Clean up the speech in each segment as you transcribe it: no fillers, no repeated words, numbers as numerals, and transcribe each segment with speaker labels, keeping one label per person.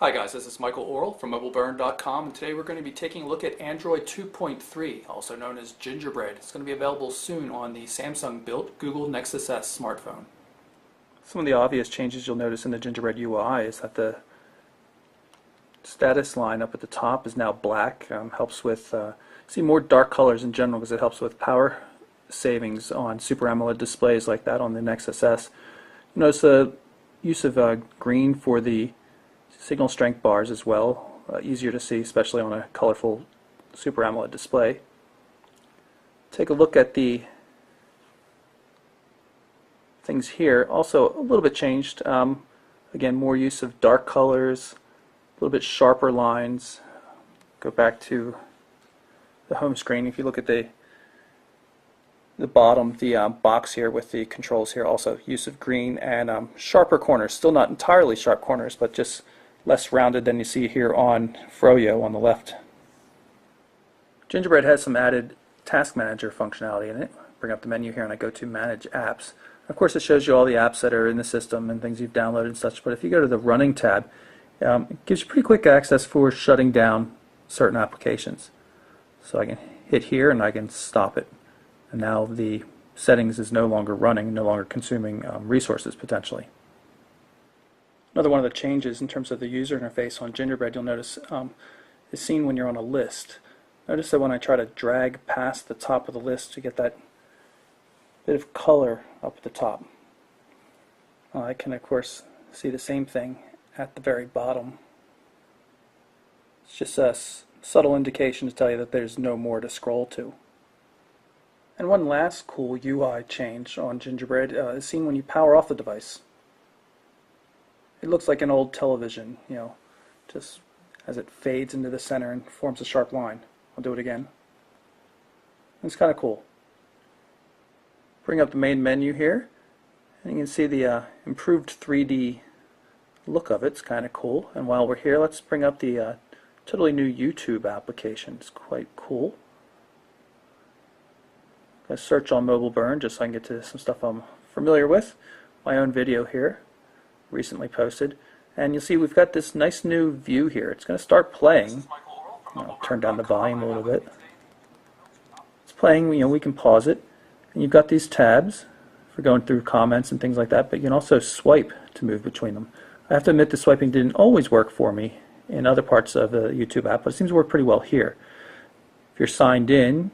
Speaker 1: Hi guys, this is Michael Orrell from MobileBurn.com, and today we're going to be taking a look at Android 2.3, also known as Gingerbread. It's going to be available soon on the Samsung-built Google Nexus S smartphone. Some of the obvious changes you'll notice in the Gingerbread UI is that the status line up at the top is now black. Helps with see more dark colors in general because it helps with power savings on Super AMOLED displays like that on the Nexus S. Notice the use of green for the signal strength bars as well, easier to see especially on a colorful Super AMOLED display. Take a look at the things here, also a little bit changed. Again, more use of dark colors, a little bit sharper lines. Go back to the home screen. If you look at the bottom, the box here with the controls here, also use of green and sharper corners. Still not entirely sharp corners, but just less rounded than you see here on Froyo on the left. Gingerbread has some added Task Manager functionality in it. Bring up the menu here and I go to Manage Apps. Of course, it shows you all the apps that are in the system and things you've downloaded and such, but if you go to the Running tab, it gives you pretty quick access for shutting down certain applications. So I can hit here and I can stop it. And now the settings is no longer running, no longer consuming resources potentially. Another one of the changes in terms of the user interface on Gingerbread you'll notice is seen when you're on a list. Notice that when I try to drag past the top of the list to get that bit of color up at the top, I can of course see the same thing at the very bottom. It's just a subtle indication to tell you that there's no more to scroll to. And one last cool UI change on Gingerbread is seen when you power off the device. It looks like an old television, just as it fades into the center and forms a sharp line. I'll do it again. It's kind of cool. Bring up the main menu here, and you can see the improved 3D look of it. It's kind of cool. And while we're here, let's bring up the totally new YouTube application. It's quite cool. I search on Mobile Burn just so I can get to some stuff I'm familiar with. My own video here, recently posted, and you'll see we've got this nice new view here. It's going to start playing. I'll turn down the volume a little bit. It's playing. We can pause it, and you've got these tabs for going through comments and things like that, but you can also swipe to move between them. I have to admit the swiping didn't always work for me in other parts of the YouTube app, but it seems to work pretty well here. If you're signed in,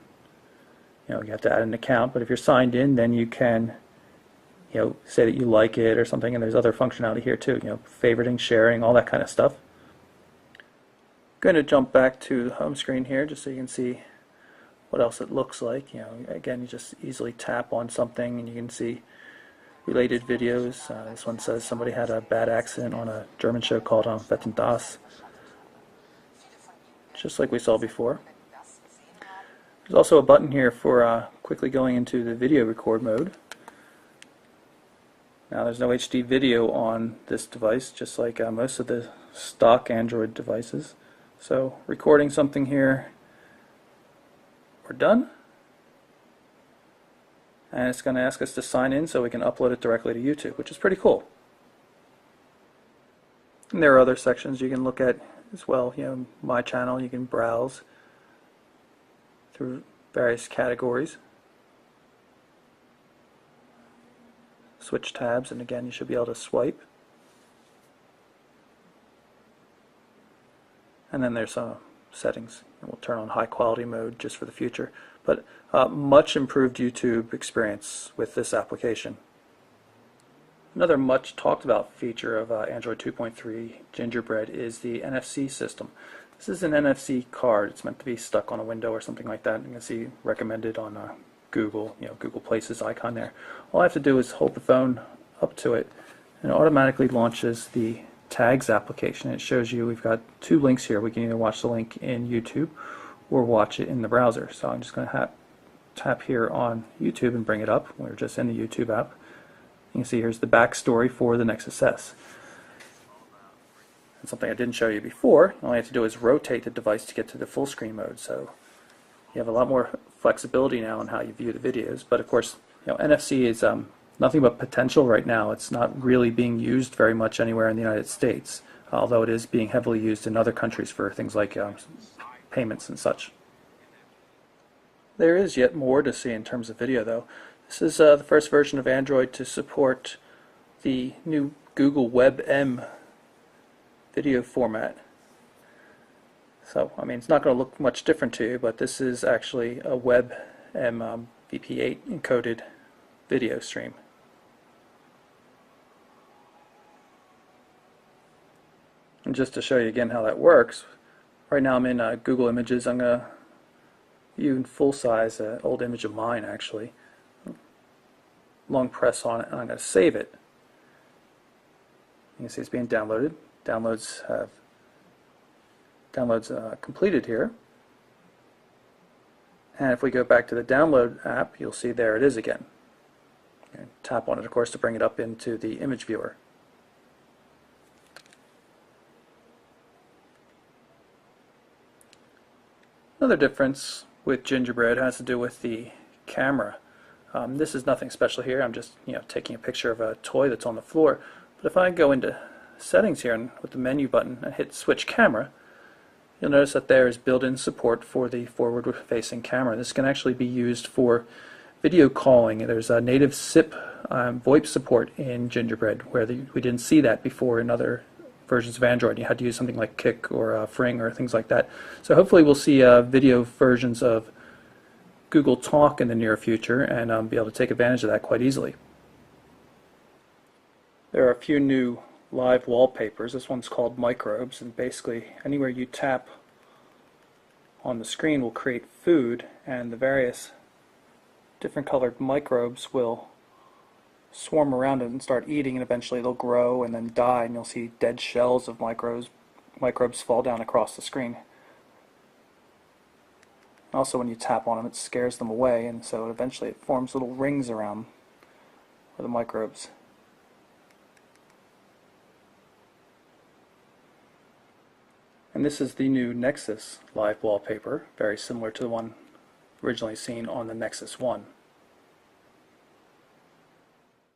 Speaker 1: you have to add an account, but if you're signed in, then you can say that you like it or something, and there's other functionality here too, favoriting, sharing, all that kind of stuff. I'm going to jump back to the home screen here just so you can see what else it looks like. Again, you just easily tap on something and you can see related videos. This one says somebody had a bad accident on a German show called Wetten das, just like we saw before. There's also a button here for quickly going into the video record mode. Now there's no HD video on this device, just like most of the stock Android devices. So recording something here, we're done. And it's going to ask us to sign in so we can upload it directly to YouTube, which is pretty cool. And there are other sections you can look at as well. My channel, you can browse through various categories. Switch tabs, and again you should be able to swipe. And then there's some settings. We'll turn on high quality mode just for the future. But much improved YouTube experience with this application. Another much talked about feature of Android 2.3 Gingerbread is the NFC system. This is an NFC card. It's meant to be stuck on a window or something like that. You can see recommended on Google, Google Places icon there. All I have to do is hold the phone up to it and it automatically launches the Tags application. It shows you we've got two links here. We can either watch the link in YouTube or watch it in the browser. So I'm just going to tap here on YouTube and bring it up. We're just in the YouTube app. You can see here's the backstory for the Nexus S. And something I didn't show you before, all I have to do is rotate the device to get to the full screen mode. So you have a lot more flexibility now on how you view the videos, but of course, NFC is nothing but potential right now. It's not really being used very much anywhere in the United States. although it is being heavily used in other countries for things like payments and such. There is yet more to see in terms of video, though. This is the first version of Android to support the new Google WebM video format. So, I mean, it's not going to look much different to you, but this is actually a WebM VP8 encoded video stream. And just to show you again how that works, right now I'm in Google Images. I'm going to view in full size an old image of mine, actually. Long press on it, and I'm going to save it. You can see it's being downloaded. Downloads completed here. And if we go back to the download app, you'll see there it is again. And tap on it, of course, to bring it up into the image viewer. Another difference with Gingerbread has to do with the camera. This is nothing special here. I'm just taking a picture of a toy that's on the floor. But if I go into settings here and with the menu button and hit switch camera, you'll notice that there is built-in support for the forward-facing camera. This can actually be used for video calling. There's a native SIP VoIP support in Gingerbread, where we didn't see that before in other versions of Android. You had to use something like Kik or Fring or things like that. So hopefully we'll see video versions of Google Talk in the near future and be able to take advantage of that quite easily. There are a few new live wallpapers. This one's called Microbes, and basically anywhere you tap on the screen will create food, and the various different colored microbes will swarm around it and start eating, and eventually they'll grow and then die, and you'll see dead shells of microbes fall down across the screen. Also, when you tap on them, it scares them away, and so eventually it forms little rings around the microbes. And this is the new Nexus live wallpaper, very similar to the one originally seen on the Nexus 1.